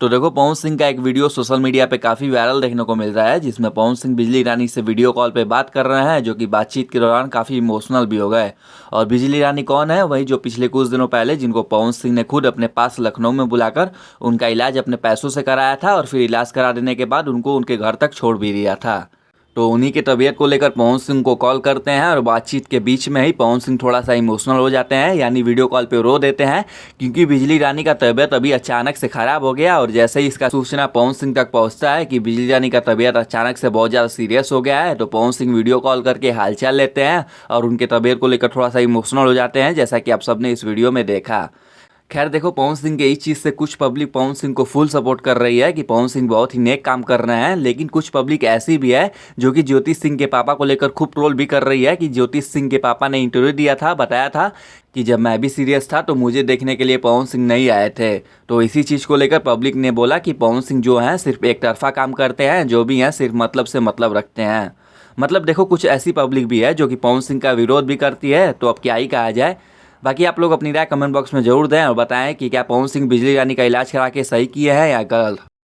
तो देखो पवन सिंह का एक वीडियो सोशल मीडिया पे काफ़ी वायरल देखने को मिल रहा है, जिसमें पवन सिंह बिजली रानी से वीडियो कॉल पे बात कर रहे हैं, जो कि बातचीत के दौरान काफ़ी इमोशनल भी हो गए। और बिजली रानी कौन है? वही जो पिछले कुछ दिनों पहले जिनको पवन सिंह ने खुद अपने पास लखनऊ में बुलाकर उनका इलाज अपने पैसों से कराया था, और फिर इलाज करा देने के बाद उनको उनके घर तक छोड़ भी दिया था। तो उन्हीं की तबीयत को लेकर पवन सिंह को कॉल करते हैं, और बातचीत के बीच में ही पवन सिंह थोड़ा सा इमोशनल हो जाते हैं, यानी वीडियो कॉल पे रो देते हैं, क्योंकि बिजली रानी का तबीयत अभी अचानक से खराब हो गया। और जैसे ही इसका सूचना पवन सिंह तक पहुंचता है कि बिजली रानी का तबीयत अचानक से बहुत ज़्यादा सीरियस हो गया है, तो पवन सिंह वीडियो कॉल करके हालचाल लेते हैं और उनके तबीयत को लेकर थोड़ा सा इमोशनल हो जाते हैं, जैसा कि आप सबने इस वीडियो में देखा। खैर देखो, पवन सिंह के इस चीज़ से कुछ पब्लिक पवन सिंह को फुल सपोर्ट कर रही है कि पवन सिंह बहुत ही नेक काम कर रहे हैं, लेकिन कुछ पब्लिक ऐसी भी है जो कि ज्योतिष सिंह के पापा को लेकर खूब ट्रोल भी कर रही है कि ज्योतिष सिंह के पापा ने इंटरव्यू दिया था, बताया था कि जब मैं भी सीरियस था तो मुझे देखने के लिए पवन सिंह नहीं आए थे। तो इसी चीज़ को लेकर पब्लिक ने बोला कि पवन सिंह जो हैं सिर्फ एक तरफा काम करते हैं, जो भी हैं सिर्फ मतलब से मतलब रखते हैं। मतलब देखो, कुछ ऐसी पब्लिक भी है जो कि पवन सिंह का विरोध भी करती है, तो अब क्या ही कहा जाए। बाकी आप लोग अपनी राय कमेंट बॉक्स में जरूर दें और बताएं कि क्या पवन सिंह बिजली रानी का इलाज करा के सही किए हैं या गलत।